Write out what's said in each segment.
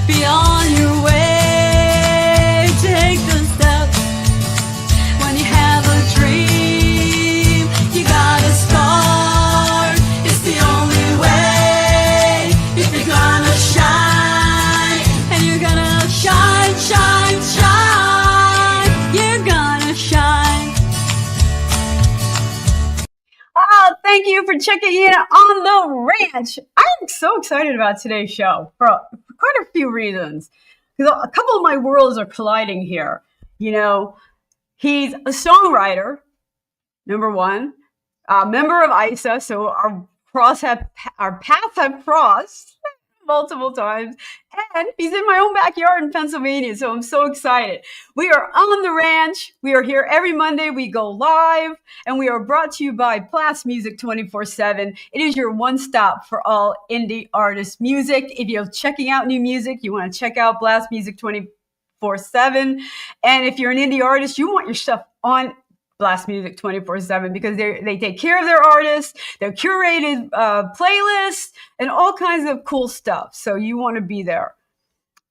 Be on your way. Take the steps. When you have a dream, you gotta start. It's the only way. If you're gonna shine, and you're gonna shine, shine, shine. You're gonna shine. Oh, thank you for checking in on the ranch. I'm so excited about today's show for quite a few reasons. Because a couple of my worlds are colliding here. You know, he's a songwriter, number one, a member of ISA, so our paths have crossed multiple times, and he's in my own backyard in Pennsylvania, so I'm so excited. We are on the ranch. We are here every Monday. We go live, and we are brought to you by Blast Music 24/7. It is your one stop for all indie artist music. If you're checking out new music, you want to check out Blast Music 24/7. And if you're an indie artist, you want your stuff on Blast Music 24/7 because they take care of their artists, their curated playlists, and all kinds of cool stuff. So you want to be there.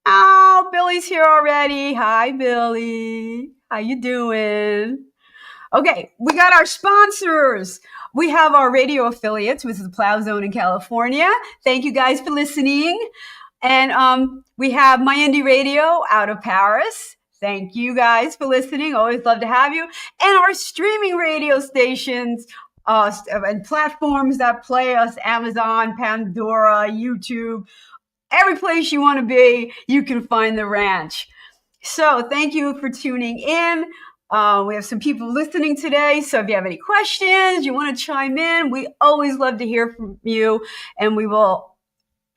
Oh, Billy's here already. Hi, Billy. How you doing? Okay, we got our sponsors. We have our radio affiliates, which is the Plow Zone in California. Thank you guys for listening. And we have My Indie Radio out of Paris. Thank you guys for listening. Always love to have you. And our streaming radio stations and platforms that play us, Amazon, Pandora, YouTube, every place you want to be, you can find the ranch. So thank you for tuning in. We have some people listening today. So if you have any questions, you want to chime in, we always love to hear from you. And we will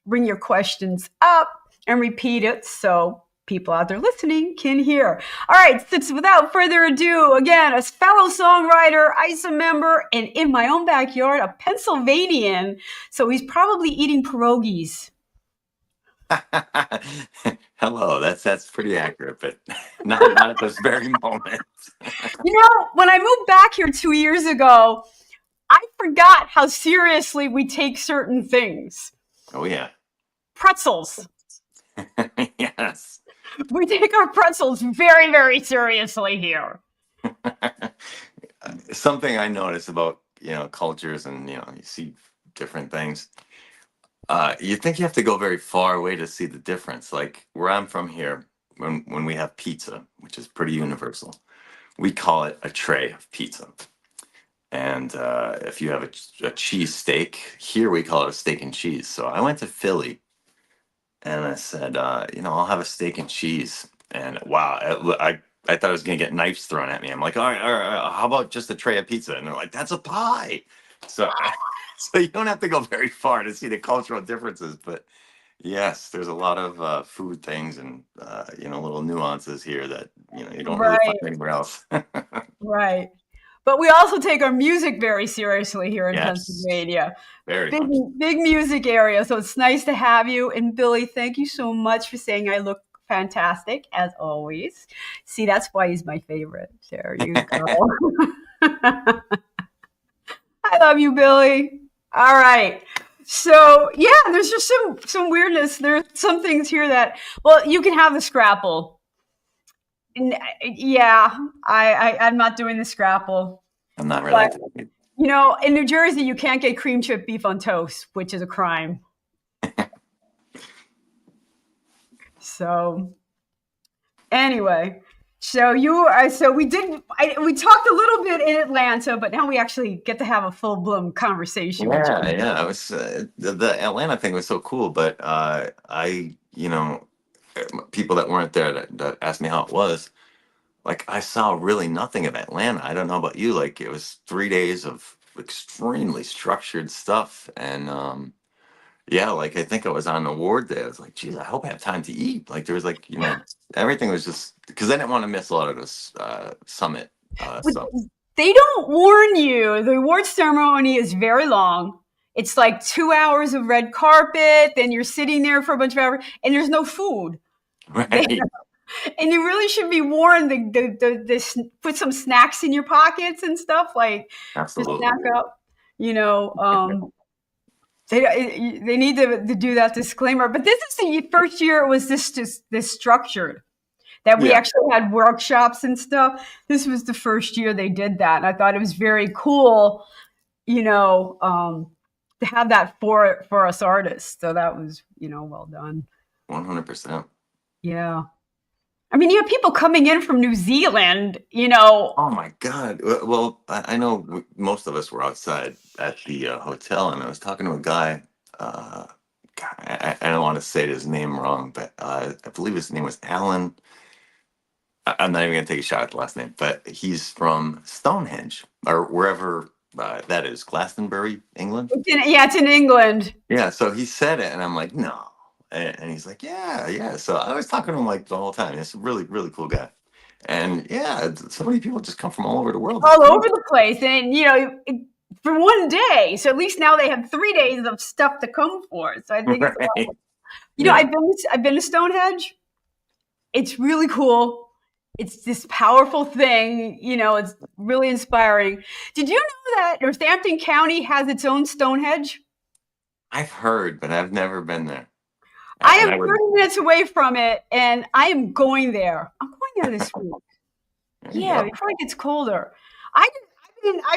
bring your questions up and repeat it so people out there listening can hear. All right, so without further ado, again, a fellow songwriter, ISA member, and in my own backyard, a Pennsylvanian. So he's probably eating pierogies. Hello, that's pretty accurate, but not at this very moment. You know, when I moved back here 2 years ago, I forgot how seriously we take certain things. Oh yeah. Pretzels. Yes. We take our pretzels very, very seriously here. Something I notice about, cultures and, you see different things. You think you have to go very far away to see the difference. Like where I'm from here, when we have pizza, which is pretty universal, we call it a tray of pizza. And if you have a cheese steak, here we call it a steak and cheese. So I went to Philly and I said, I'll have a steak and cheese. And wow, I thought I was going to get knives thrown at me. I'm like, all right, how about just a tray of pizza? And they're like, that's a pie. So you don't have to go very far to see the cultural differences. But yes, there's a lot of food things and, little nuances here that, you don't really find anywhere else. Right. But we also take our music very seriously here in Pennsylvania. Very big music area. So it's nice to have you. And Billy, thank you so much for saying I look fantastic, as always. See, that's why he's my favorite. There you go. I love you, Billy. All right. So, yeah, there's just some weirdness. There's some things here that, well, you can have the scrapple. Yeah, I'm not doing the scrapple. I'm not really. But, in New Jersey, you can't get cream chip beef on toast, which is a crime. So, anyway, so we talked a little bit in Atlanta, but now we actually get to have a full blown conversation. Yeah. It was the Atlanta thing was so cool, but people that weren't there that asked me how it was. Like I saw really nothing of Atlanta. I don't know about you. Like it was 3 days of extremely structured stuff, and like I think I was on award day. I was like, geez, I hope I have time to eat. Like there was everything was just because I didn't want to miss a lot of this summit stuff. They don't warn you. The award ceremony is very long. It's like 2 hours of red carpet. Then you're sitting there for a bunch of hours, and there's no food. Right. And you really should be warned to put some snacks in your pockets and stuff, like Absolutely. to snack up, They need to do that disclaimer. But this is the first year it was this structured, that we Yeah, actually had workshops and stuff. This was the first year they did that, and I thought it was very cool, you know, to have that for us artists. So that was, well done. 100%. Yeah. I mean, you have people coming in from New Zealand, you know. Oh my God. Well, I know most of us were outside at the hotel, and I was talking to a guy. God, I don't want to say his name wrong, but I believe his name was Alan. I'm not even going to take a shot at the last name, but he's from Stonehenge or wherever that is, Glastonbury, England. Yeah, it's in England. Yeah, so he said it, and I'm like, no. And he's like, yeah, yeah. So I was talking to him like the whole time. He's a really, really cool guy. And yeah, so many people just come from all over the world. It's All crazy. over the place. And, for one day. So at least now they have 3 days of stuff to come for. So I think it's Right. awesome. Yeah. I've been to Stonehenge. It's really cool. It's this powerful thing, it's really inspiring. Did you know that Northampton County has its own Stonehenge? I've heard, but I've never been there. I And am I would, 30 minutes away from it, and I am going there. I'm going there this week. there you Yeah, go. before it gets colder. I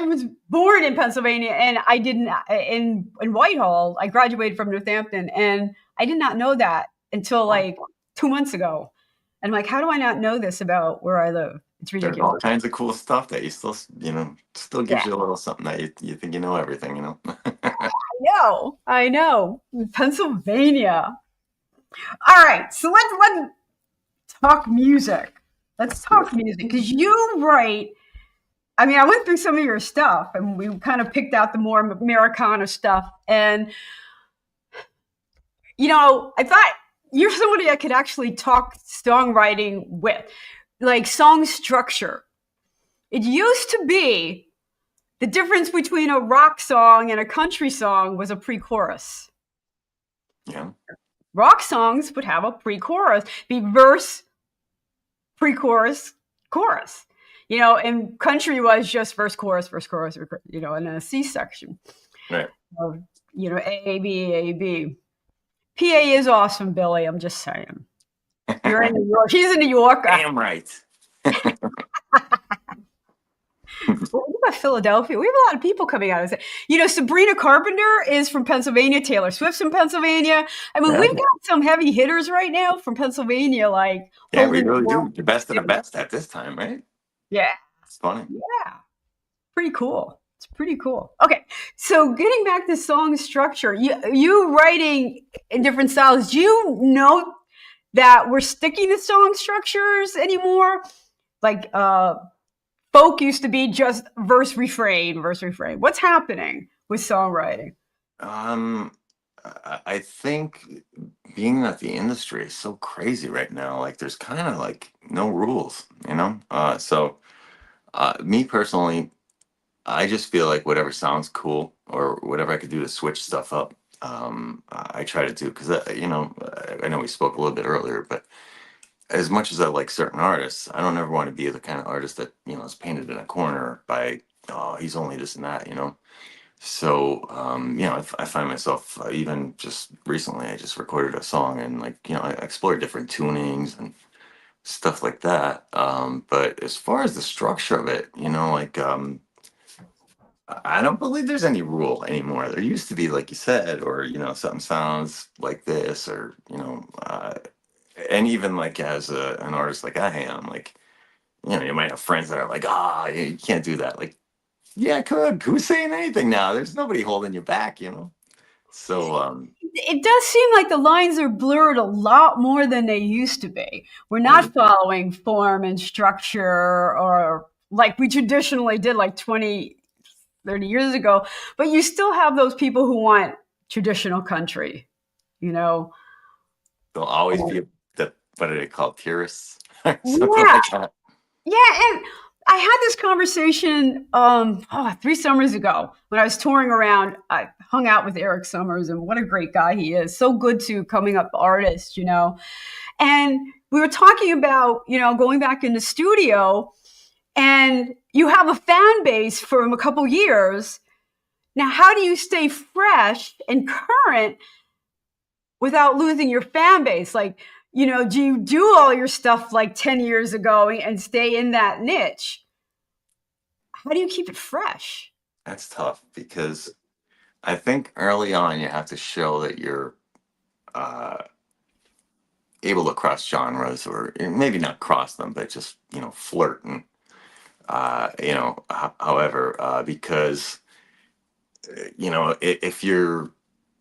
was born in Pennsylvania, and I didn't in Whitehall. I graduated from Northampton, and I did not know that until like 2 months ago. And I'm like, how do I not know this about where I live? It's There's all ridiculous. kinds of cool stuff that you still, still Yeah, gives you a little something that you think you know everything. I know. Pennsylvania. All right, so let's talk music. Let's Let's do talk it. music because you write. I mean, I went through some of your stuff, and we kind of picked out the more Americana stuff. And I thought you're somebody I could actually talk songwriting with, like song structure. It used to be the difference between a rock song and a country song was a pre-chorus. Yeah. Rock songs would have a pre-chorus, be verse, pre-chorus, chorus. And country was just verse, chorus, and then a C section. Right. Of, A, B, A, B. PA is awesome, Billy. I'm just saying. You're in New York. She's a New Yorker. Damn right. What about Philadelphia? We have a lot of people coming out of this. Sabrina Carpenter is from Pennsylvania. Taylor Swift's from Pennsylvania. I mean, Yeah. we've got some heavy hitters right now from Pennsylvania, like Yeah, we holding really it down. do. The best of the best at this time, right? Yeah, It's funny. yeah. Pretty cool. It's pretty cool. Okay, so getting back to song structure, you writing in different styles. Do you know that we're sticking to song structures anymore? Like folk used to be just verse refrain, verse refrain. What's happening with songwriting? Um, I think being that the industry is so crazy right now, like there's kind of like no rules. So me personally, I just feel like whatever sounds cool or whatever I could do to switch stuff up, I try to do because I know we spoke a little bit earlier, but as much as I like certain artists, I don't ever want to be the kind of artist that is painted in a corner by oh he's only this and that. So I find myself even just recently I just recorded a song and like I explored different tunings and stuff like that. But as far as the structure of it, like I don't believe there's any rule anymore. There used to be, like you said, or something sounds like this, or and even like as an artist like I am, like you might have friends that are like, ah, you can't do that. Like, yeah, I could. Who's saying anything now? There's nobody holding you back. So, It does seem like the lines are blurred a lot more than they used to be. We're not following form and structure or like we traditionally did like 20, 30 years ago, but you still have those people who want traditional country, you know? there'll always be what are they called, purists, something Yeah, like that. yeah, and I had this conversation 3 summers ago when I was touring around. I hung out with Eric Summers, and what a great guy he is. So good to coming up artists. And we were talking about, going back in the studio, and you have a fan base from a couple years Now, how do you stay fresh and current without losing your fan base? Like, do you do all your stuff like 10 years ago and stay in that niche? How do you keep it fresh? That's tough because I think early on you have to show that you're uh, able to cross genres, or maybe not cross them, but just flirt and however, because if you're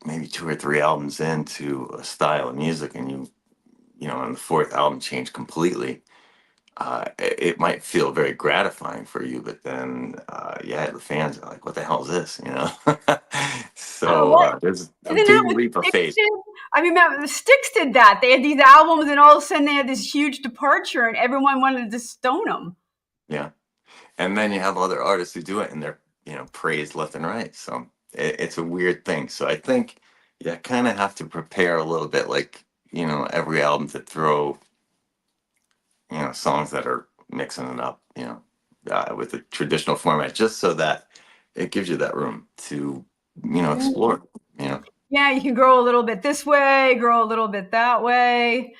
maybe two or three albums into a style of music and on the fourth album change completely, it might feel very gratifying for you, but then yeah, the fans are like, what the hell is this, Oh, so what? there's a Isn't that big what leap of Styx faith. did? I mean, the Styx did that. They had these albums, and all of a sudden they had this huge departure, and everyone wanted to stone them. Yeah, and then you have other artists who do it and they're praised left and right, so it's a weird thing. So I think you kind of have to prepare a little bit, like every album, to throw songs that are mixing it up, with the traditional format, just so that it gives you that room to explore, you know. Yeah, you can grow a little bit this way, grow a little bit that way,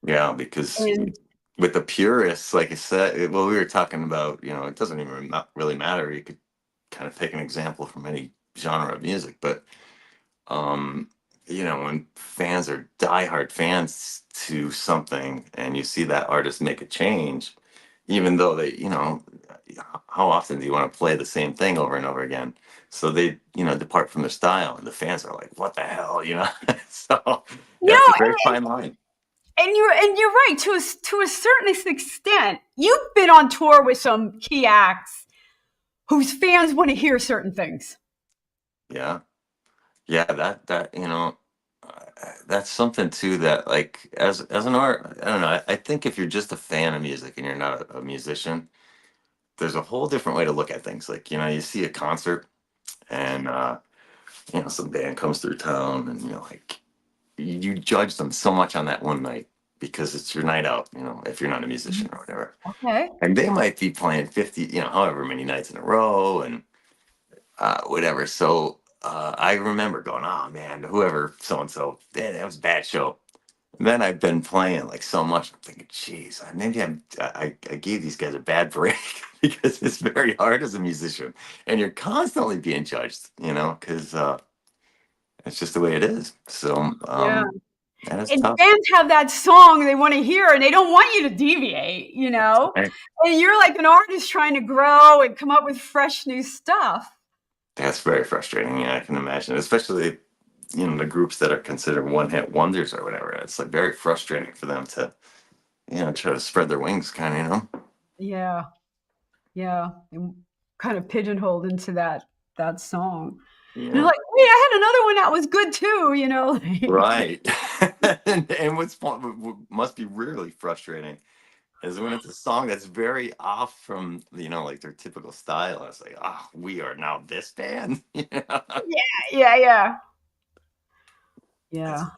Yeah, because and with the purists, like I said, well, we were talking about, it doesn't even really matter. You could kind of pick an example from any genre of music, but um, when fans are diehard fans to something and you see that artist make a change, even though they, how often do you want to play the same thing over and over again? So they, depart from their style, and the fans are like, what the hell, So you that's a know, very fine line. and you're right to a certain extent. You've been on tour with some key acts whose fans want to hear certain things. Yeah. Yeah, that that's something too, that, like, as an art, I don't know. I think if you're just a fan of music and you're not a musician, there's a whole different way to look at things. Like, you see a concert and some band comes through town, and like, you judge them so much on that one night because it's your night out, if you're not a musician or whatever. Okay. And they might be playing 50, however many nights in a row, and whatever. So I remember going, oh man, whoever so and so, that was a bad show. And then I've been playing like so much. I'm thinking, geez, maybe I gave these guys a bad break because it's very hard as a musician, and you're constantly being judged, because it's just the way it is. So Yeah. that is And tough. fans have that song they want to hear, and they don't want you to deviate. Right? And you're like an artist trying to grow and come up with fresh new stuff. That's very frustrating. Yeah, I can imagine, especially the groups that are considered one-hit wonders or whatever. It's like very frustrating for them to try to spread their wings, kind of, Yeah, yeah. And kind of pigeonholed into that song. And you're Yeah. like, wait, I had another one that was good too. Right. And what's what must be really frustrating is when it's a song that's very off from, like, their typical style. It's like, oh, we are now this band. Yeah, yeah. That's, Yeah.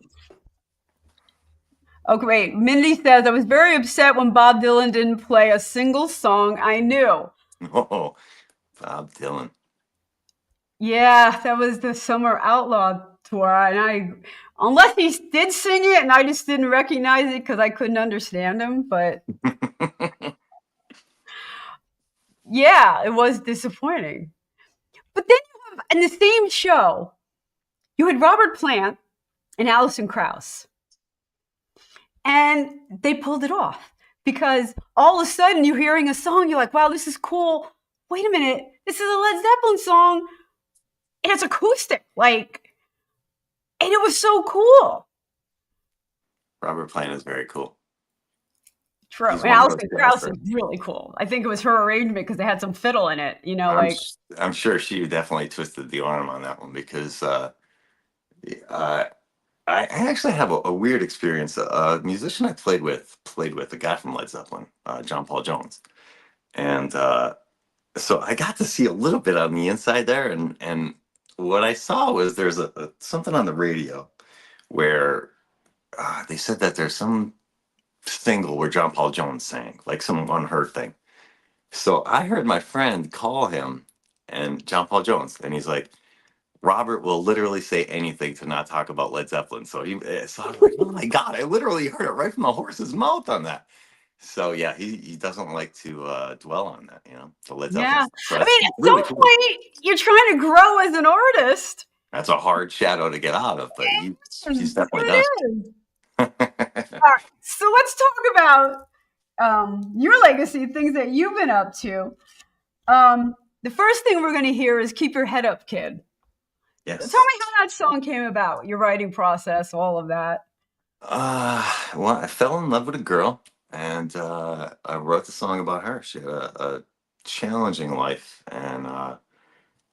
Okay, wait. Mindy says, I was very upset when Bob Dylan didn't play a single song I knew. oh, Bob Dylan. Yeah, that was the Summer Outlaw tour, and unless he did sing it, and I just didn't recognize it because I couldn't understand him. But yeah, it was disappointing. But then you have in the same show, you had Robert Plant and Alison Krauss, and they pulled it off because all of a sudden you're hearing a song, you're like, "Wow, this is cool." Wait a minute, this is a Led Zeppelin song, and it's acoustic, and it was so cool. Robert Plant is very cool. True. He's And one of those Alison guys Krauss that is really cool. I think it was her arrangement because they had some fiddle in it, I'm sure she definitely twisted the arm on that one, because uh, I actually have a weird experience. A musician I played with a guy from Led Zeppelin, John Paul Jones, and so I got to see a little bit on the inside there, and what I saw was there's a something on the radio where they said that there's some single where John Paul Jones sang, like some unheard thing. So I heard my friend call him and John Paul Jones, and he's like, Robert will literally say anything to not talk about Led Zeppelin. So I was like, oh my God, I literally heard it right from the horse's mouth on that. So yeah, he doesn't like to dwell on that, the Led Zeppelin Yeah. stuff. So I that's mean, at really some cool. point, you're trying to grow as an artist. That's a hard shadow to get out of, but he's definitely done It is. it. All right. So let's talk about your legacy, things that you've been up to. The first thing we're going to hear is "Keep Your Head Up, Kid." Tell Yes. me how that song came about, your writing process, all of that. Well, I fell in love with a girl, and I wrote the song about her. She had a challenging life, and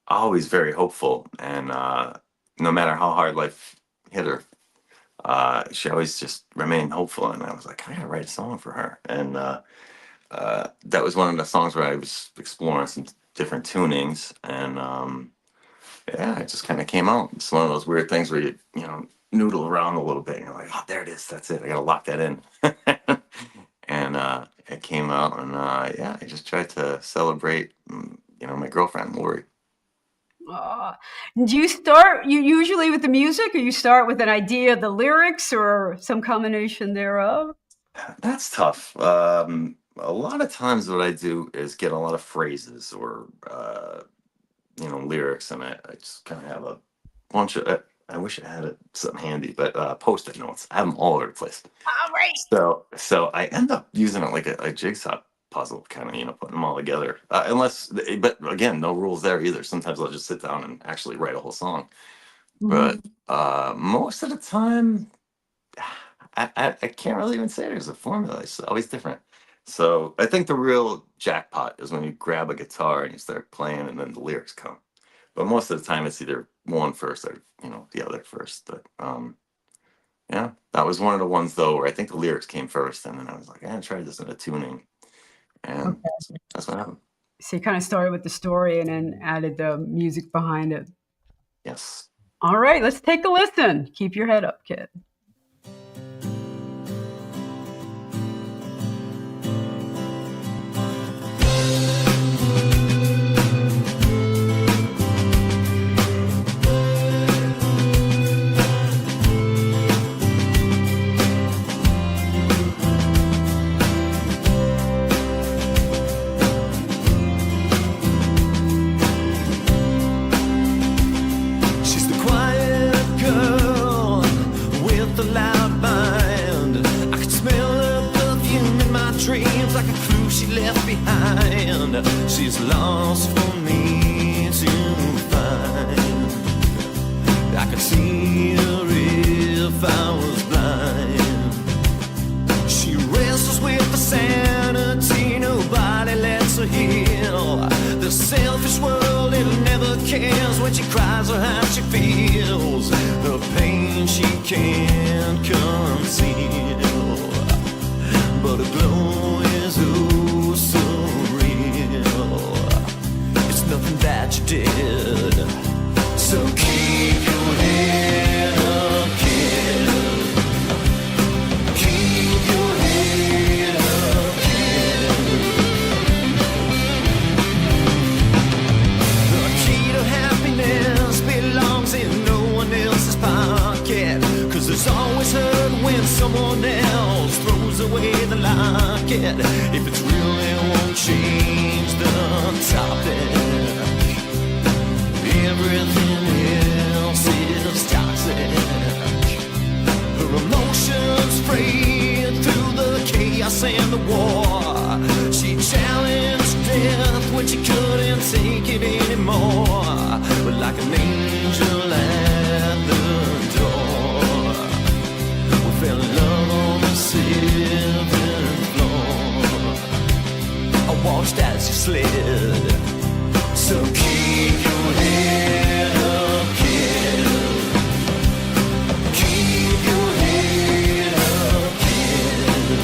always very hopeful. And no matter how hard life hit her, she always just remained hopeful. And I was like, I gotta write a song for her. And that was one of the songs where I was exploring some different tunings, and yeah, it just kind of came out. It's one of those weird things where you noodle around a little bit, and you're like, oh, there it is. That's it. I gotta lock that in. And it came out, and yeah, I just tried to celebrate, my girlfriend Lori. Do you start usually with the music, or you start with an idea of the lyrics, or some combination thereof? That's tough. A lot of times, what I do is get a lot of phrases or lyrics, and I just kind of have a bunch of. I wish I had something handy, but post-it notes. I have them all over the place. All right. So I end up using it like a jigsaw puzzle, kind of, putting them all together. But again, no rules there either. Sometimes I'll just sit down and actually write a whole song. But most of the time, I can't really even say there's a formula. It's always different. So I think the real jackpot is when you grab a guitar and you start playing, and then the lyrics come. But most of the time, it's either one first or the other first. But yeah, that was one of the ones though where I think the lyrics came first, and then I was like, I tried this in a tuning, and that's what happened. So you kind of started with the story and then added the music behind it. Yes. All right, let's take a listen. Keep your head up, kid. She's lost for me to find. I could see her if I was blind. She wrestles with the sanity nobody lets her heal. The selfish world, it never cares when she cries or how she feels. The pain she can't conceal, but a glow is oh so nothing that you did. So keep your head up, kid. Keep your head up, kid. The key to happiness belongs in no one else's pocket. 'Cause there's always hurt when someone else throws away the locket. If it's real, it won't change the topic. Everything else is toxic. Her emotions frayed through the chaos and the war. She challenged death when she couldn't take it anymore. But like an angel at the door, we fell in love on the 7th floor. I watched as she slid. So keep your head up, kid. Keep your head up, kid.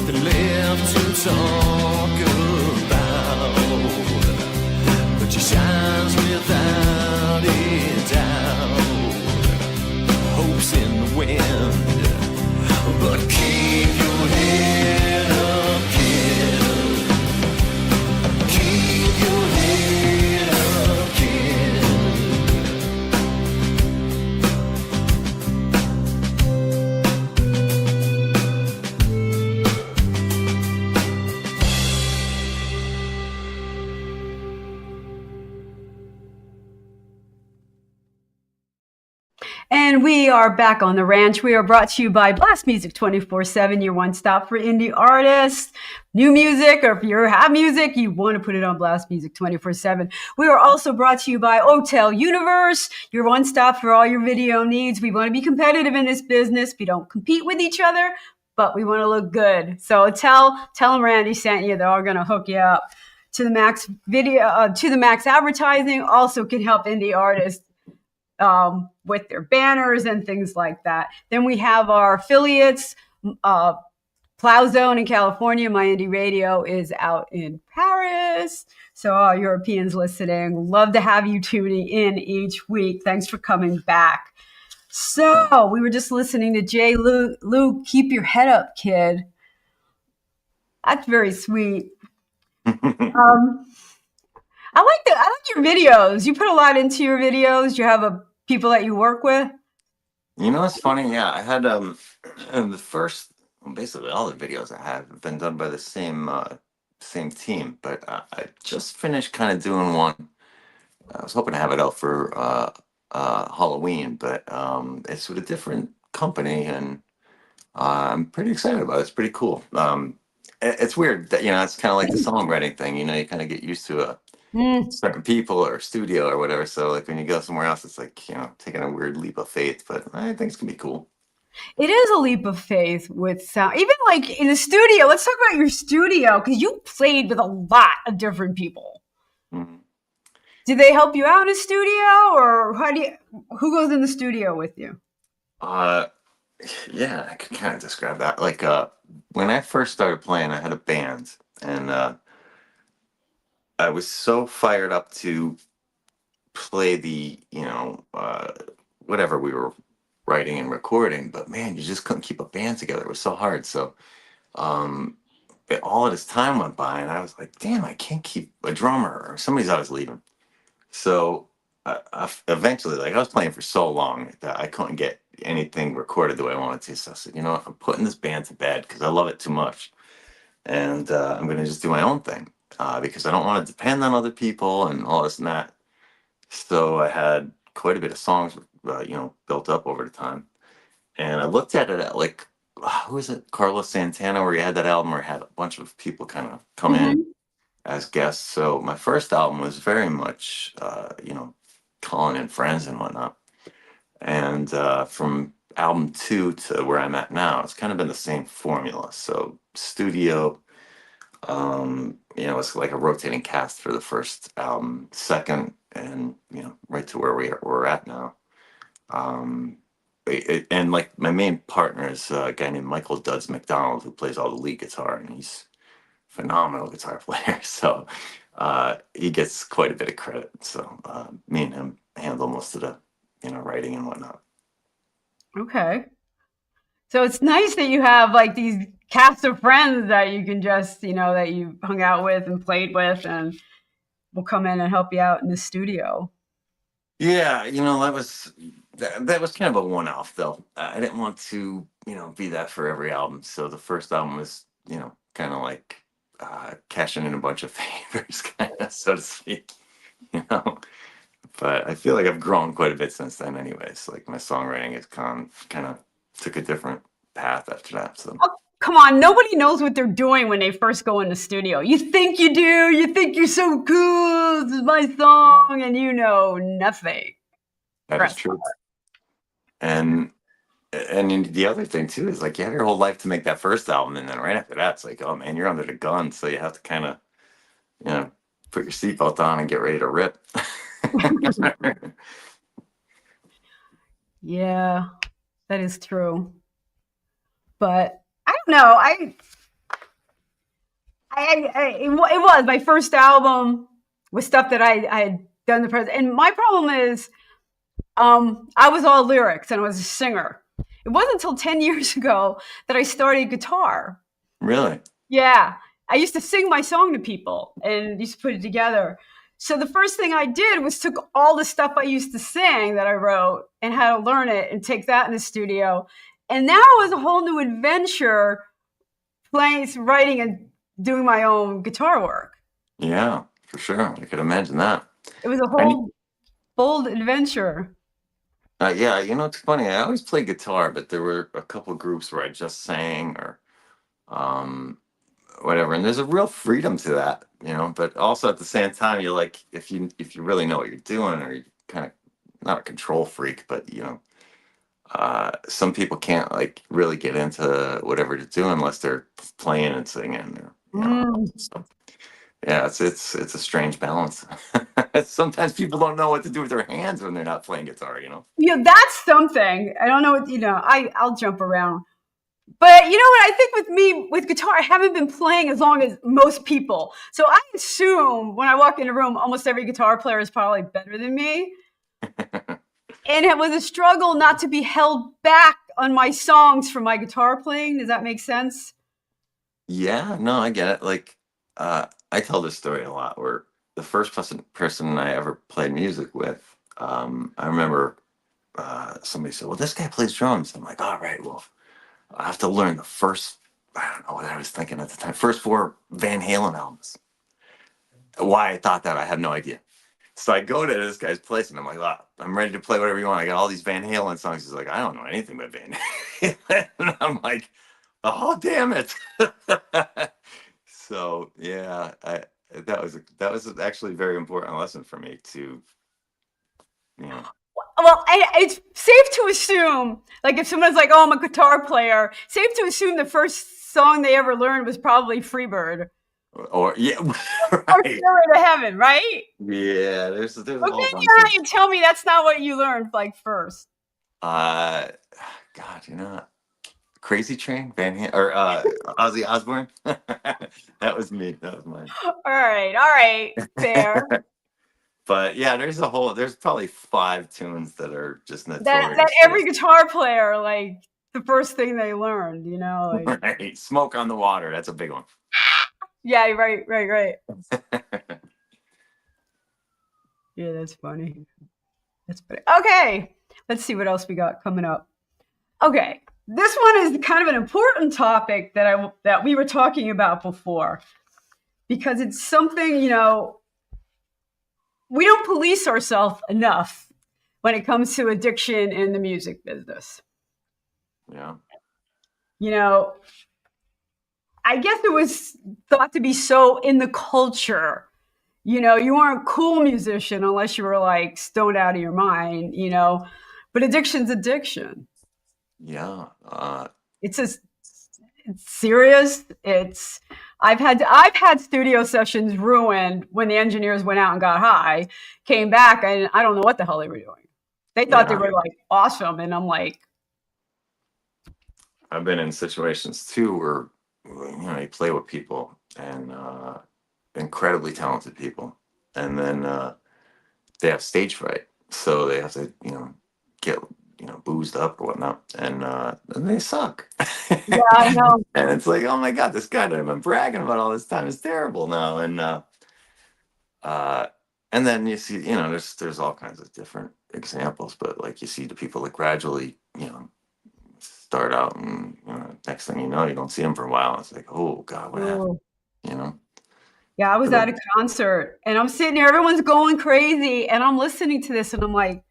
nothing left to talk about, but she shines without a doubt. Hope's in the wind, but keep your head up, kid. Keep your head up, kid. And we are back on the ranch. We are brought to you by Blast Music 24/7, your one stop for indie artists, new music, or if you have music, you want to put it on Blast Music 24/7. We are also brought to you by Hotel Universe, your one stop for all your video needs. We want to be competitive in this business. We don't compete with each other, but we want to look good. So tell them Randie sent you. They're all going to hook you up. To the Max video, to the Max advertising also can help indie artists with their banners and things like that. Then we have our affiliates, Plow Zone in California. My Indie Radio is out in Paris. So all Europeans listening, love to have you tuning in each week. Thanks for coming back. So we were just listening to Jay Lou, keep your head up, kid. That's very sweet. I like your videos. You put a lot into your videos. You have people that you work with. You know, it's funny. Yeah, I had the first, well, basically all the videos I have been done by the same team. But I just finished kind of doing one. I was hoping to have it out for Halloween, but it's with a different company, and I'm pretty excited about it. It's pretty cool. It's weird that, it's kind of like the songwriting thing. You kind of get used to certain people or studio or whatever. So like when you go somewhere else, it's like, taking a weird leap of faith, but I think it's gonna be cool. It is a leap of faith with sound. Even like in the studio, let's talk about your studio, because you played with a lot of different people. Mm-hmm. Do they help you out in the studio, or who goes in the studio with you? Yeah, I could kind of describe that. Like when I first started playing, I had a band, and I was so fired up to play the, whatever we were writing and recording, but man, you just couldn't keep a band together. It was so hard. So all of this time went by, and I was like, damn, I can't keep a drummer, or somebody's always leaving. So eventually, like, I was playing for so long that I couldn't get anything recorded the way I wanted to. So I said, I'm putting this band to bed because I love it too much. And I'm going to just do my own thing because I don't want to depend on other people and all this and that. So I had quite a bit of songs, built up over the time. And I looked at it at like, who is it? Carlos Santana, where he had that album where he had a bunch of people kind of come in as guests. So my first album was very much, calling in friends and whatnot. And from album 2 to where I'm at now, it's kind of been the same formula. So studio, it's like a rotating cast for the first album, second, and right to where we're at now. And like my main partner is a guy named Michael Duds McDonald, who plays all the lead guitar, and he's a phenomenal guitar player. So he gets quite a bit of credit. So me and him handle most of the writing and whatnot. Okay. So it's nice that you have like these cast of friends that you can just, that you hung out with and played with, and will come in and help you out in the studio. Yeah, that was kind of a one-off though. I didn't want to, be that for every album. So the first album was, kind of like cashing in a bunch of favors, kind of, so to speak, But I feel like I've grown quite a bit since then anyways. Like my songwriting has kind of took a different path after that. So come on, nobody knows what they're doing when they first go in the studio. You think you do, you think you're so cool, this is my song, and you know nothing. that is true. And the other thing too is like you have your whole life to make that first album, and then right after that, it's like, oh man, you're under the gun, so you have to kind of, put your seatbelt on and get ready to rip. Yeah, that is true. But I don't know. it was my first album with stuff that I had done the present. And my problem is, I was all lyrics and I was a singer. It wasn't until 10 years ago that I started guitar. Really? Yeah. I used to sing my song to people and used to put it together. So the first thing I did was took all the stuff I used to sing that I wrote and how to learn it and take that in the studio. And now it was a whole new adventure playing, writing, and doing my own guitar work. Yeah, for sure. I could imagine that. It was a whole bold adventure. Yeah, it's funny. I always played guitar, but there were a couple groups where I just sang or um, whatever. And there's a real freedom to that, But also at the same time, you're like, if you really know what you're doing, or you kind of not a control freak, but some people can't like really get into whatever they're doing unless they're playing and singing. So, yeah, it's a strange balance. Sometimes people don't know what to do with their hands when they're not playing guitar. That's something. I don't know what, I'll jump around. But you know what? I think with me, with guitar, I haven't been playing as long as most people. So I assume when I walk in a room, almost every guitar player is probably better than me. And it was a struggle not to be held back on my songs from my guitar playing. Does that make sense? Yeah, no, I get it. Like, I tell this story a lot where the first person I ever played music with, I remember somebody said, well, this guy plays drums. I'm like, all right, well, I have to learn the first, I don't know what I was thinking at the time, first 4 Van Halen albums. Why I thought that, I have no idea. So I go to this guy's place and I'm like, oh, I'm ready to play whatever you want. I got all these Van Halen songs. He's like, I don't know anything about Van Halen. And I'm like, oh, damn it. So yeah, that was actually a very important lesson for me to, Well, it's safe to assume, like if someone's like, oh, I'm a guitar player, safe to assume the first song they ever learned was probably Freebird. Or yeah, Or right. Stairway to Heaven, right? Yeah, there's a whole Okay, bunch yeah, you tell me that's not what you learned like first. God, Crazy Train, or Ozzy Osbourne. That was me. That was mine. All right, fair. But yeah, there's probably 5 tunes that are just notorious. That every guitar player, like the first thing they learned, like, right. Smoke on the Water. That's a big one. Yeah, right. Yeah, that's funny. Okay, let's see what else we got coming up. Okay, this one is kind of an important topic that we were talking about before, because it's something, we don't police ourselves enough when it comes to addiction in the music business. Yeah. I guess it was thought to be so in the culture. You weren't a cool musician unless you were like stoned out of your mind, but addiction's addiction. Yeah. It's serious. I've had studio sessions ruined when the engineers went out and got high, came back, and I don't know what the hell they were doing. They thought they were like awesome, and I'm like, I've been in situations too where you play with people and incredibly talented people, and then they have stage fright, so they have to get boozed up or whatnot, and they suck. yeah, I know. And it's like, oh my god, this guy that I've been bragging about all this time is terrible now. And then you see, there's all kinds of different examples, but like you see the people that gradually, start out, and next thing you know, you don't see them for a while. It's like, oh god, what happened? Yeah, I was at a concert and I'm sitting there, everyone's going crazy, and I'm listening to this and I'm like,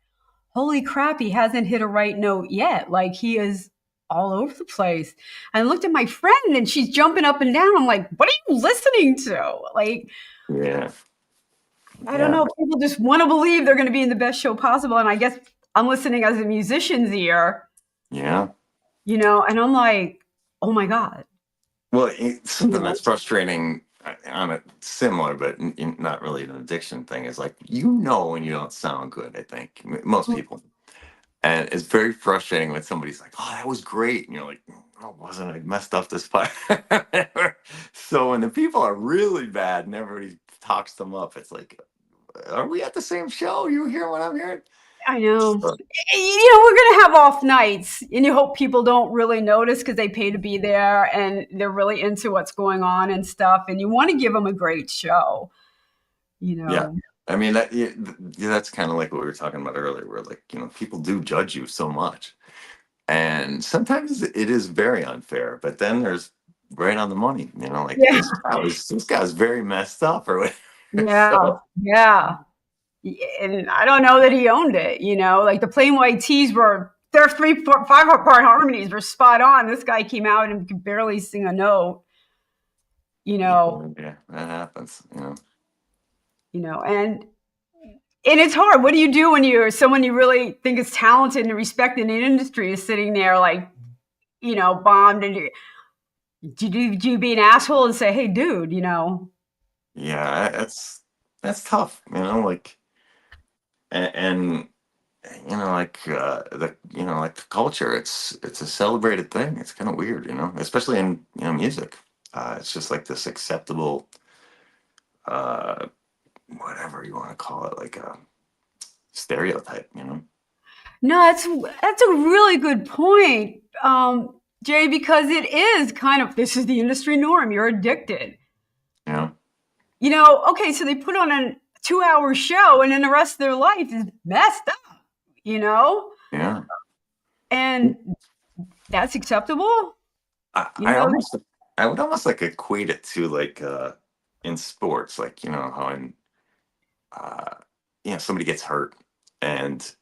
holy crap, he hasn't hit a right note yet. Like, he is all over the place. And I looked at my friend and she's jumping up and down. I'm like, what are you listening to? Like, yeah. I don't know. People just want to believe they're going to be in the best show possible. And I guess I'm listening as a musician's ear. Yeah. And I'm like, oh my God. Well, something that's frustrating on a similar, but not really an addiction thing, is like, when you don't sound good, I think. Most people. And it's very frustrating when somebody's like, oh, that was great. And you're like, no, it wasn't. I messed up this part. So when the people are really bad and everybody talks them up, it's like, are we at the same show? You hear what I'm hearing? I know. So, We're going to have off nights, and you hope people don't really notice because they pay to be there and they're really into what's going on and stuff. And you want to give them a great show, yeah. I mean, that's kind of like what we were talking about earlier, where like, people do judge you so much. And sometimes it is very unfair, but then there's right on the money, like Yeah. this guy was very messed up or whatever. Yeah. So, Yeah. And I don't know that he owned it, like the Plain White Tees their 3, 4, 5-part harmonies were spot on. This guy came out and could barely sing a note, yeah, that happens, and it's hard. What do you do when you're someone you really think is talented and respected in the industry is sitting there like, bombed, and do you be an asshole and say, hey, dude, Yeah, that's tough, like, and like like the culture, it's a celebrated thing. It's kind of weird, especially in music. It's just like this acceptable, whatever you want to call it, like a stereotype, No, that's a really good point, Jay, because it is kind of, this is the industry norm. You're addicted. Yeah. Okay, so they put on a 2-hour show and then the rest of their life is messed up, Yeah. And that's acceptable. I would almost like equate it to like in sports, like how in somebody gets hurt and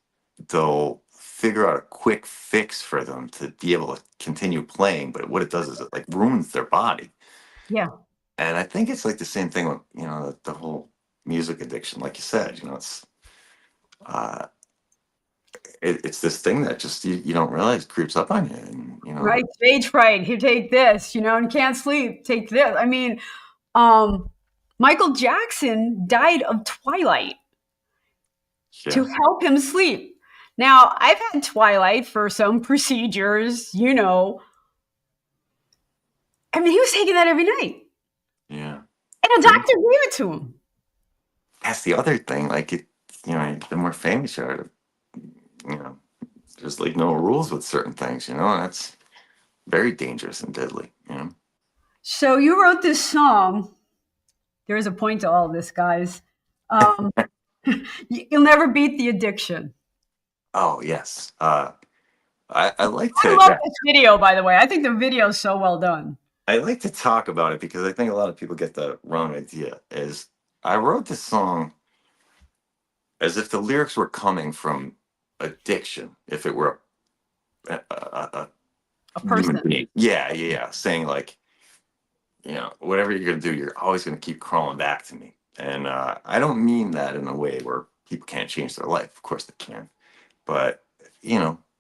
they'll figure out a quick fix for them to be able to continue playing, but what it does is it like ruins their body. Yeah. And I think it's like the same thing with the whole music addiction, like you said. It's this thing that just you don't realize creeps up on you, and Right, stage fright. Here, take this, and can't sleep. Take this. I mean, Michael Jackson died of twilight to help him sleep. Now, I've had twilight for some procedures, I mean, he was taking that every night. Yeah. And a doctor gave it to him. That's the other thing. Like, the more famous you are, there's like no rules with certain things, and that's very dangerous and deadly, So you wrote this song. There is a point to all of this, guys. You'll never beat the addiction. Oh, yes. I like to. I love this video, by the way. I think the video is so well done. I like to talk about it because I think a lot of people get the wrong idea. Is I wrote this song as if the lyrics were coming from addiction. If it were a person. Yeah. Saying like, whatever you're going to do, you're always going to keep crawling back to me. And I don't mean that in a way where people can't change their life. Of course they can. But,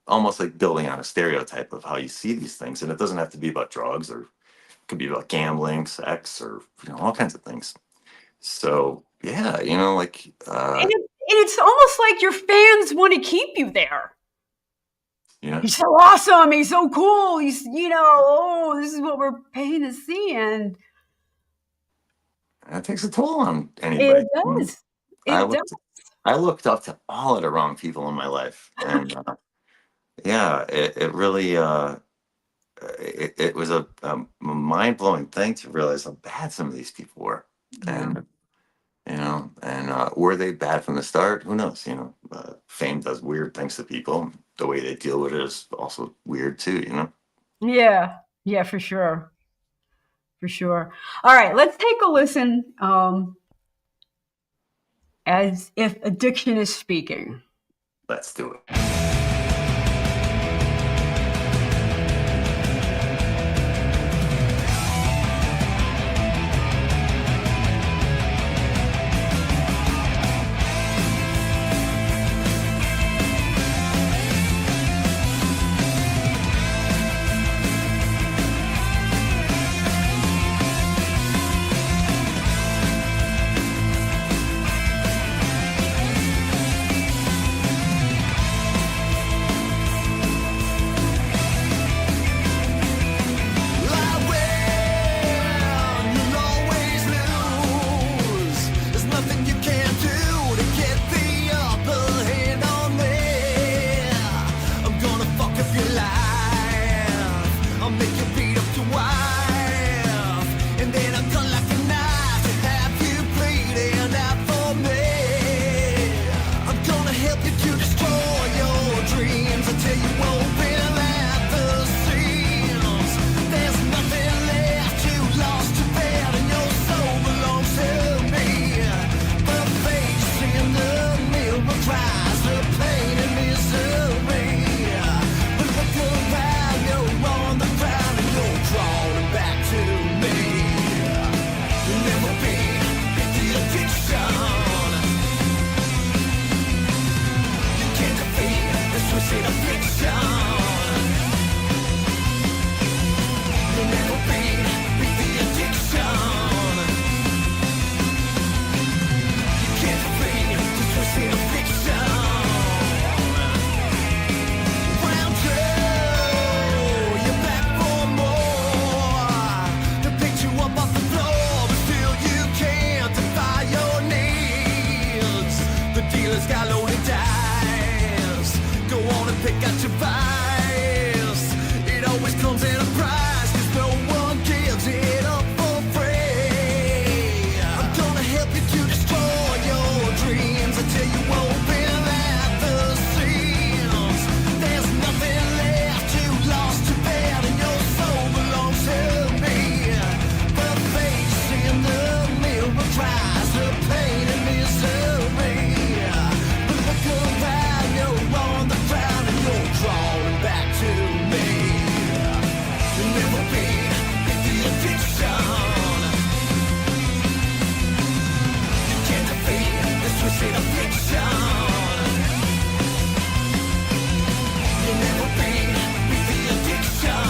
almost like building on a stereotype of how you see these things. And it doesn't have to be about drugs, or it could be about gambling, sex, or, all kinds of things. So, yeah, like. And it's almost like your fans want to keep you there. Yeah. He's so awesome. He's so cool. He's, this is what we're paying to see. And that takes a toll on anybody. It does. I looked up to all of the wrong people in my life. And yeah, it really, it was a mind-blowing thing to realize how bad some of these people were. Yeah. And were they bad from the start? Who knows? Fame does weird things to people. The way they deal with it is also weird too, Yeah, for sure. For sure. All right, let's take a listen. As if addiction is speaking. Let's do it. twisted affliction. You'll never beat the addiction. You can't defeat the twisted affliction. Round two, you're back for more. To pick you up off the floor, but still you can't defy your needs. The dealer's got loaded dice. Go on and pick out your vice. It always comes at a price, 'cause no one gives it up for free. I'm gonna help you to destroy your dreams until you open at the seams. There's nothing left, you lost your bed and your soul belongs to me. The face in the mirror cries the pain and misery. But look around, you're on the ground and you're crawling back to me. You'll never beat the addiction. You can't defeat the twisted affliction. You'll never beat the addiction.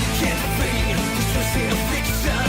You can't defeat the twisted affliction.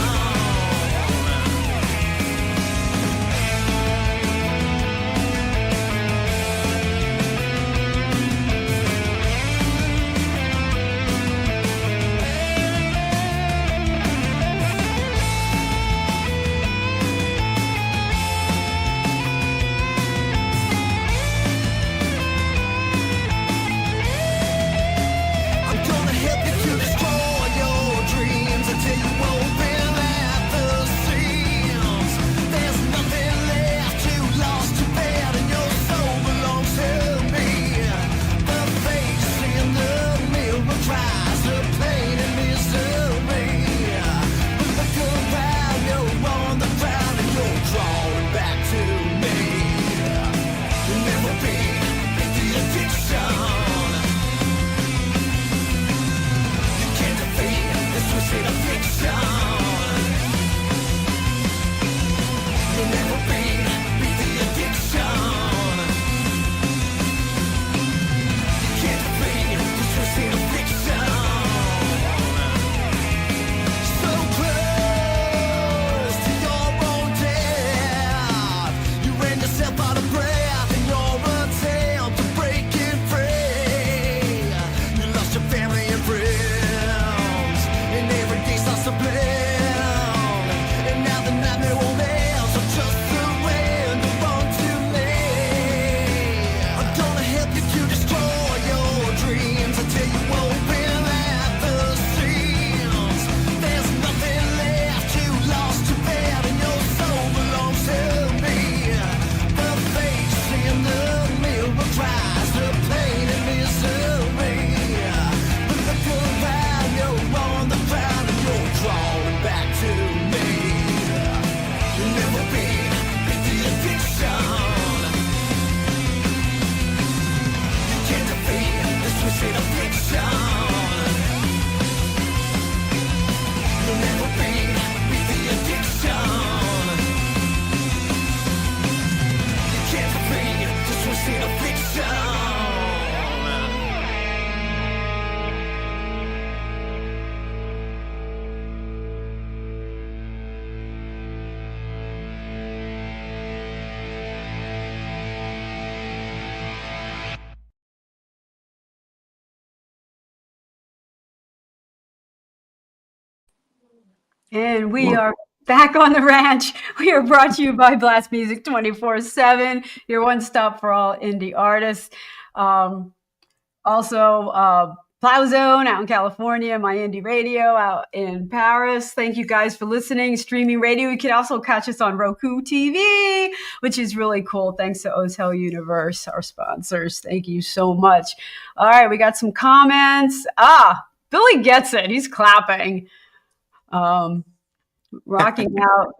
I'm gonna help you to destroy your dreams until you open at the seams. There's nothing left, you lost your bed and your soul belongs to me. The face in the mirror cries the pain and misery. But look around, you're on the ground and you're crawling back to me. You'll never beat the addiction. You can't defeat the twisted affliction. You'll never beat the addiction. You can't defeat the twisted affliction. So close to your own death, you ran yourself out of breath in your attempt to break it free. You lost your family and friends, and every day starts to blend. And now the nightmare won't end, so just surrender unto me. I'm gonna help you to destroy your dreams until you open at the seams. There's nothing left, you lost your bed and your soul belongs to me. The face in the mirror cries the pain and misery. But look around, you're on the ground and you're crawling back to me. You'll never beat the addiction. You can't defeat the twisted affliction. You'll never beat the addiction. You can't defeat the twisted affliction. And we are back on the ranch. We are brought to you by Blast Music 24/7, your one-stop for all indie artists. Also, Plow Zone out in California, My Indie Radio out in Paris. Thank you guys for listening. Streaming radio. You can also catch us on Roku TV, which is really cool. Thanks to Hotel Universe, our sponsors. Thank you so much. All right, we got some comments. Billy gets it. He's clapping. Rocking out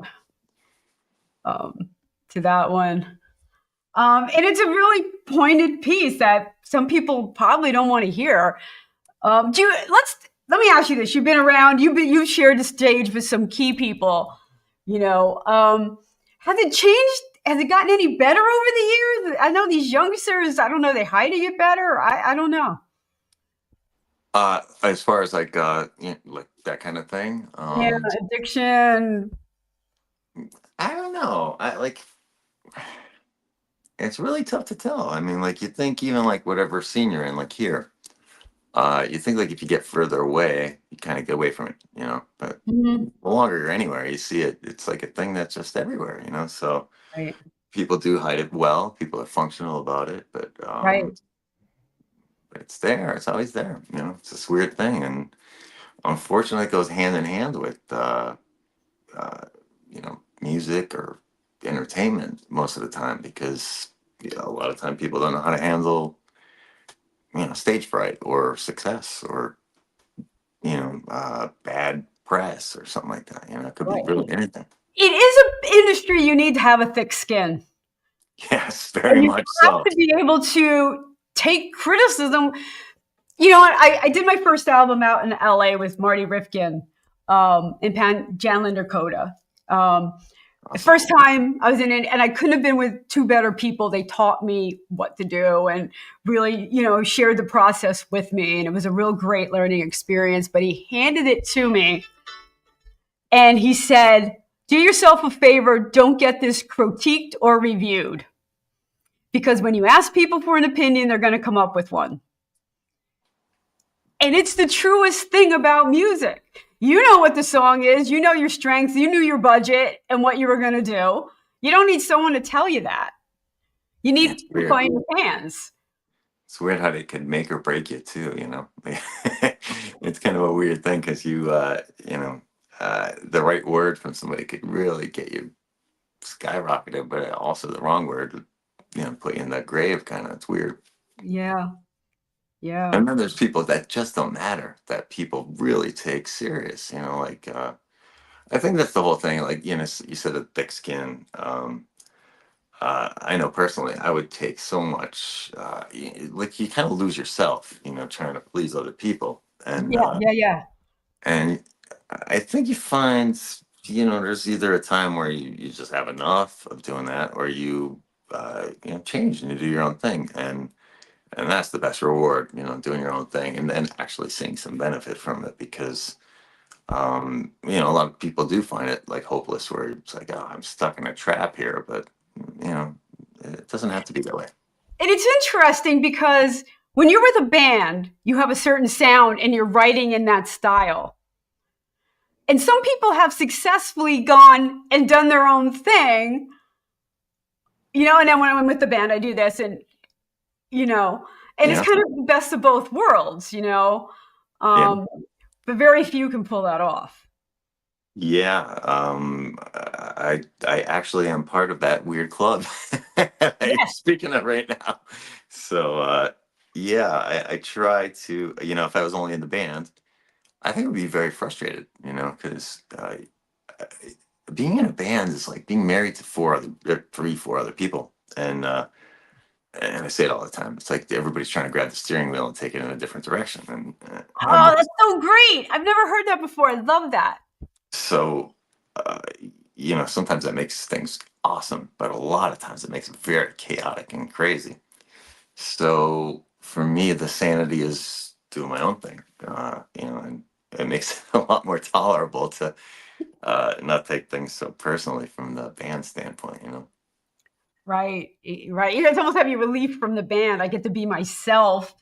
to that one. And it's a really pointed piece that some people probably don't want to hear. Let me ask you this. You've been around, you've shared the stage with some key people, has it changed has it gotten any better over the years? I know these youngsters, I don't know, they hide it better. I don't know. As far as like like that kind of thing, Yeah, addiction. I don't know. I like it's really tough to tell. I mean, like you think even like whatever scene you're in, like here, you think like if you get further away, you kind of get away from it, you know. But Mhm. the longer you're anywhere, you see it. It's like a thing that's just everywhere, you know. So Right, people do hide it well. People are functional about it, right, but it's there. It's always there. You know, it's this weird thing, and unfortunately, it goes hand in hand with uh, you know, music or entertainment most of the time because you know, a lot of time people don't know how to handle you know stage fright or success or you know bad press or something like that. You know, it could be right. really anything. It is an industry you need to have a thick skin. Yes, And very you much have so. to be able to take criticism. You know what? I did my first album out in LA with Marty Rifkin in Janlander Coda. The Awesome. first time I was in it, and I couldn't have been with two better people. They taught me what to do and really, you know, shared the process with me. And it was a real great learning experience. But he handed it to me and he said, do yourself a favor, don't get this critiqued or reviewed. Because when you ask people for an opinion, they're going to come up with one. And it's the truest thing about music. You know what the song is, you know your strengths, you knew your budget and what you were going to do. You don't need someone to tell you that. You It's need to weird. find your fans. It's weird how they could make or break you too. You know, it's kind of a weird thing because you know, the right word from somebody could really get you skyrocketed, but also the wrong word would, you know, put you in that grave kind of. It's weird. Yeah, yeah, And then there's people that just don't matter, that people really take serious, you know, like, I think that's the whole thing. Like, you know, you said a thick skin. I know personally, I would take so much, like you kind of lose yourself, you know, trying to please other people. yeah, yeah, yeah. And I think you find, you know, there's either a time where you just have enough of doing that or you know, change and you do your own thing. And that's the best reward, you know, doing your own thing and then actually seeing some benefit from it because, you know, a lot of people do find it like hopeless where it's like, oh, I'm stuck in a trap here. But, you know, it doesn't have to be that way. And it's interesting because when you're with a band, you have a certain sound and you're writing in that style. And some people have successfully gone and done their own thing, you know, and then when I'm with the band, I do this and, you know, and it's Yeah. kind of the best of both worlds, you know. Yeah. Um, but very few can pull that off. Yeah. I actually am part of that weird club. I'm Yes. speaking of right now. So, yeah, I try to, you know, if I was only in the band, I think I would be very frustrated, you know, because being in a band is like being married to three, four other people. And I say it all the time. It's like everybody's trying to grab the steering wheel and take it in a different direction. And I'm Oh, that's so great. I've never heard that before. I love that. so, uh, you know, sometimes that makes things awesome, but a lot of times it makes it very chaotic and crazy. So for me, the sanity is doing my own thing, you know, and it makes it a lot more tolerable to not take things so personally from the band standpoint, you know. Right. Right. It's almost have you relief from the band. I get to be myself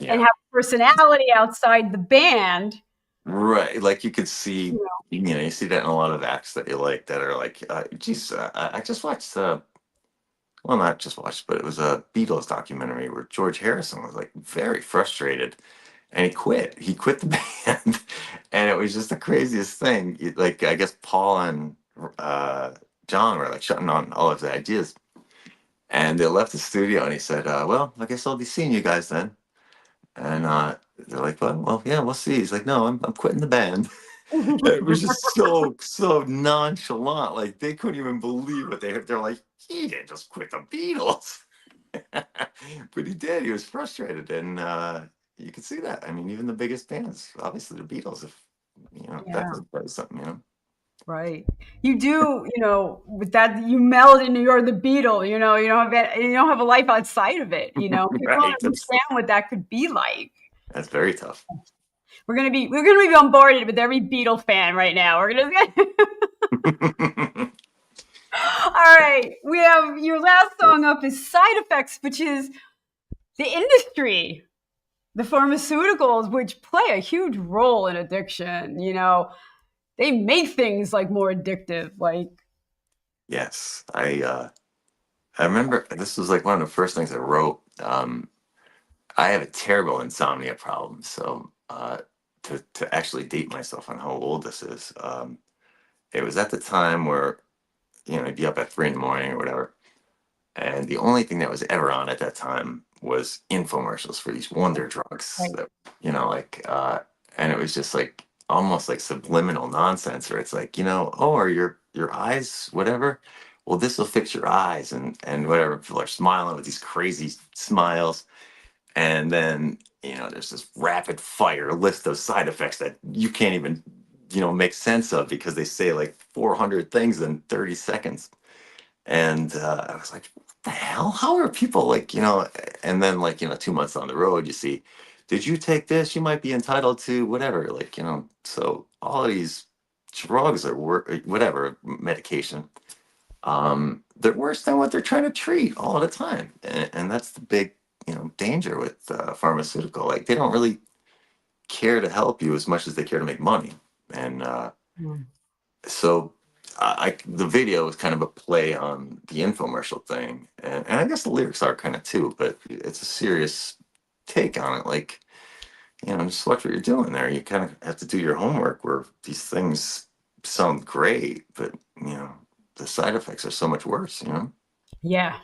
and Yeah. have personality outside the band. Right. Like you could see, You know. you know, you see that in a lot of acts that you like that are like, geez, I just watched, well, not just watched, but it was a Beatles documentary where George Harrison was like very frustrated and he quit. He quit the band. And it was just the craziest thing. Like, I guess Paul and John were like shutting on all of the ideas. And they left the studio and he said, well, I guess I'll be seeing you guys then. And they're like, well, yeah, we'll see. He's like, no, I'm quitting the band. It was just so nonchalant. Like they couldn't even believe what they're like. He didn't just quit the Beatles, but he did. He was frustrated, and you could see that. I mean, even the biggest bands, obviously the Beatles, if you know, Yeah. definitely plays something. You know, Right. You do, with that you meld and you're the beetle, you don't have a life outside of it, People don't Right. understand what that could be like. That's very tough. We're gonna be bombarded with every Beatle fan right now. We're gonna All right. We have your last song up is Side Effects, which is the industry, the pharmaceuticals, which play a huge role in addiction. They make things like more addictive. Like, Yes, I remember this was like one of the first things I wrote. I have a terrible insomnia problem, so to actually date myself on how old this is, it was at the time where I'd be up at 3 in the morning or whatever, and the only thing that was ever on at that time was infomercials for these wonder drugs right. that and it was just like almost like subliminal nonsense, where it's like, oh, are your eyes whatever, well, this will fix your eyes, and whatever, people are smiling with these crazy smiles, and then there's this rapid fire list of side effects that you can't even make sense of, because they say like 400 things in 30 seconds. And I was like, what the hell? How are people like, and then like, 2 months down the road, you see, did you take this? You might be entitled to whatever, like, so all of these drugs or whatever medication, they're worse than what they're trying to treat all the time. And that's the big, danger with pharmaceutical. Like, they don't really care to help you as much as they care to make money. And Mm. so the video is kind of a play on the infomercial thing, and I guess the lyrics are kind of too, but it's a serious take on it. Like, just watch what you're doing there. You kind of have to do your homework, where these things sound great, but the side effects are so much worse. Yeah.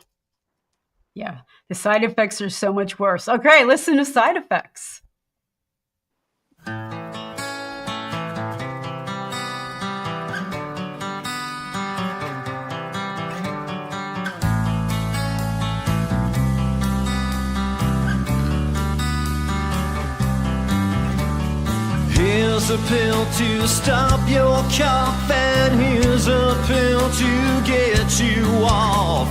Yeah. The side effects are so much worse. Okay, listen to Side Effects. Here's a pill to stop your cough, and here's a pill to get you off.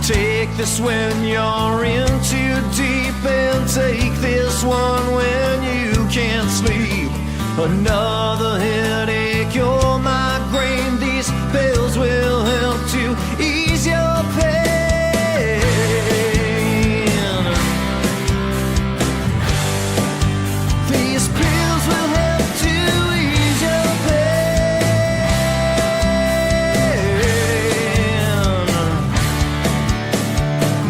Take this when you're in too deep, and take this one when you can't sleep. Another headache or migraine, these pills will help to ease your pain. These pills will help to ease your pain.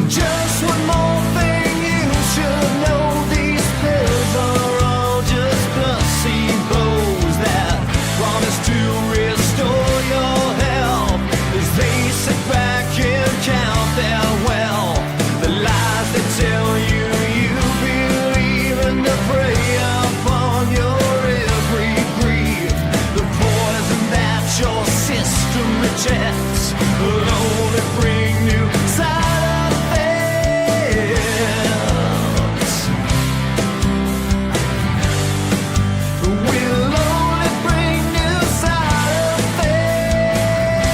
Just one more thing you should know, these pills are all just placebos that promise to restore your health, as they sit back and count their wealth. The lies they tell you, you believe, and to prey upon your every grief. The poison that your system rejects will only bring new side effects. Will only bring new side effects.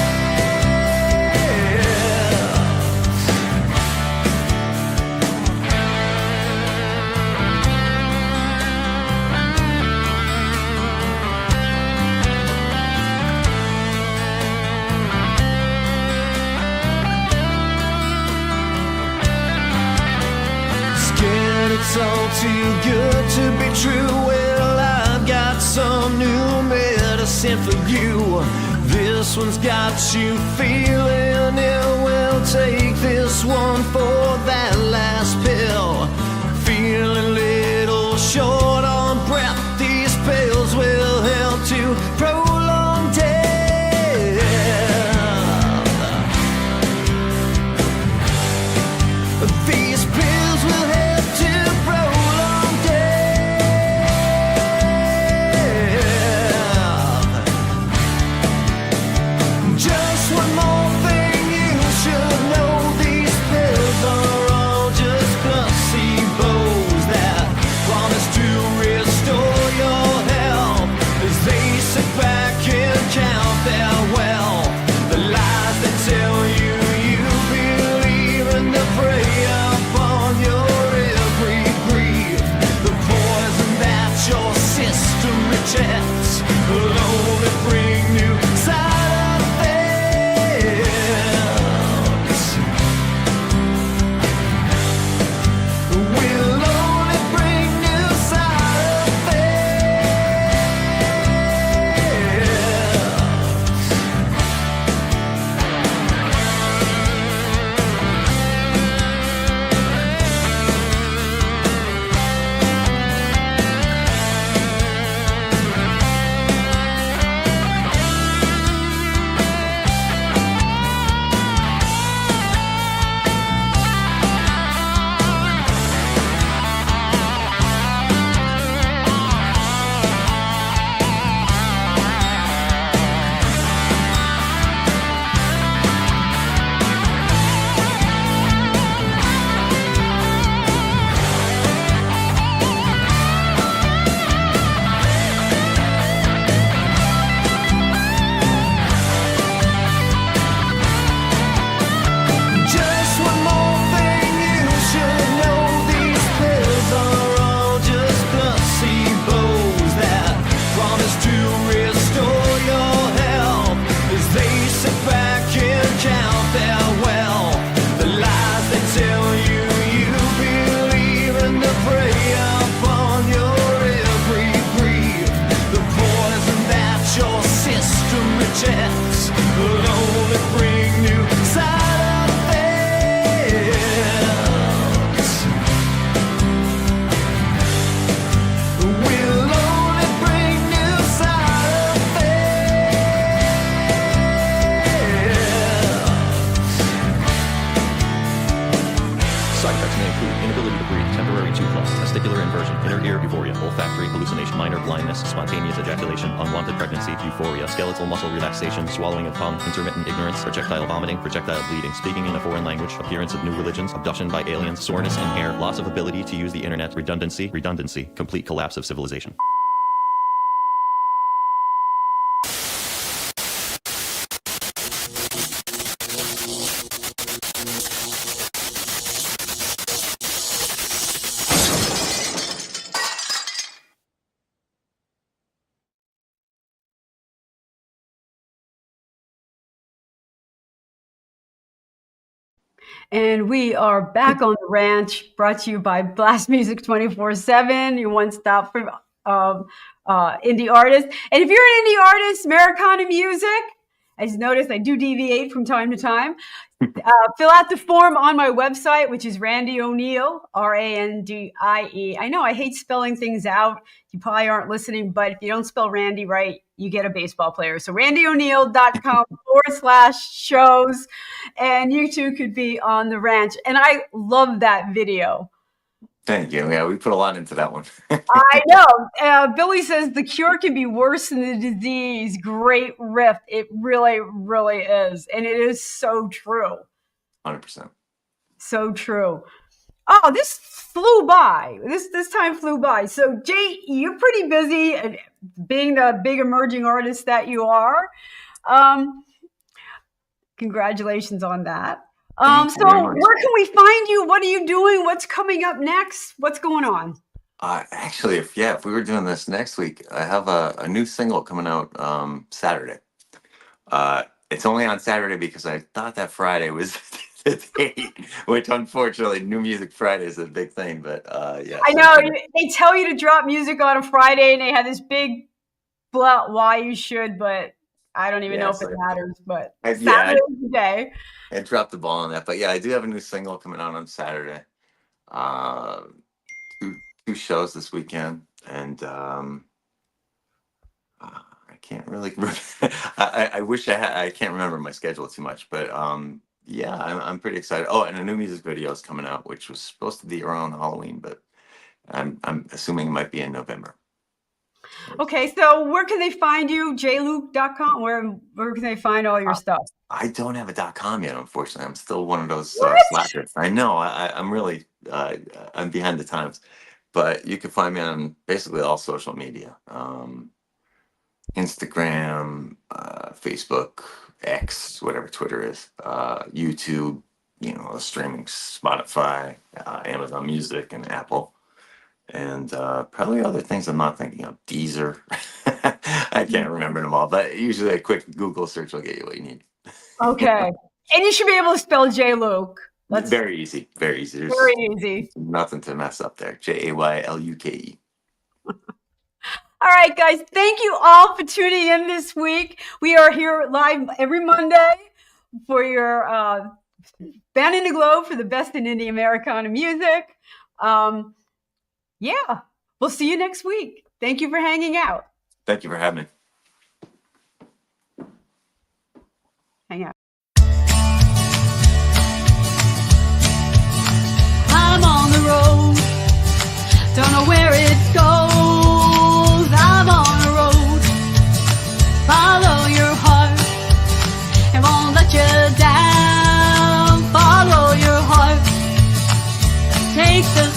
Scared it's all too good to be true. Well, I've got some new medicine for you. This one's got you feeling ill. Well, take this one for that last pill. Feeling a little short on breath, these pills will help to prolong death. These pills will help to prolong death. Just one more thing you should know, these pills are effects may include inability to breathe, temporary tooth loss, testicular inversion, inner ear euphoria, olfactory hallucination, minor blindness, spontaneous ejaculation, unwanted pregnancy, euphoria, skeletal muscle relaxation, swallowing of tongue, intermittent ignorance, projectile vomiting, projectile bleeding, speaking in a foreign language, appearance of new religions, abduction by aliens, soreness in hair, loss of ability to use the internet, redundancy, complete collapse of civilization. And we are back on the ranch, brought to you by Blast Music 24/7, your one stop for indie artists. And if you're an indie artist, Americana music, as you notice, I do deviate from time to time. Fill out the form on my website, which is Randie O'Neill, Randie. I know I hate spelling things out. You probably aren't listening, but if you don't spell Randy right, you get a baseball player. So randieo'neill.com/shows, and you too could be on the ranch. And I love that video. Thank you. Yeah, we put a lot into that one. I know. Billy says the cure can be worse than the disease. Great riff. It really, really is. And it is so true. 100%. So true. Oh, this flew by. This time flew by. So, Jay, you're pretty busy being the big emerging artist that you are. Congratulations on that. So where can we find you? What are you doing? What's coming up next? What's going on? Actually, if we were doing this next week, I have a new single coming out Saturday. It's only on Saturday because I thought that Friday was the date, which unfortunately, New Music Friday is a big thing. But yeah, I know they tell you to drop music on a Friday, and they have this big blah why you should, but I don't even know if it matters. But Saturday's the day. I dropped the ball on that, but yeah, I do have a new single coming out on Saturday. Two shows this weekend, and I can't really. I wish I had. I can't remember my schedule too much, but yeah, I'm pretty excited. Oh, and a new music video is coming out, which was supposed to be around Halloween, but I'm assuming it might be in November. Okay, so where can they find you? jluke.com. Where can they find all your stuff? I don't have a .com yet, unfortunately. I'm still one of those slackers. I know. I'm really I'm behind the times, but you can find me on basically all social media: Instagram, Facebook, X, whatever Twitter is, YouTube. Streaming, Spotify, Amazon Music, and Apple. And probably other things I'm not thinking of. Deezer. I can't remember them all, but usually a quick Google search will get you what you need. Okay. And you should be able to spell J. Luke. That's very easy. Very easy. There's very easy. Nothing to mess up there. JAYLUKE. All right, guys. Thank you all for tuning in this week. We are here live every Monday for your Band in the Globe for the best in indie Americana music. Yeah, we'll see you next week. Thank you for hanging out. Thank you for having me. Hang out. I'm on the road, don't know where it goes. I'm on the road, follow your heart, it won't let you down. Follow your heart, take the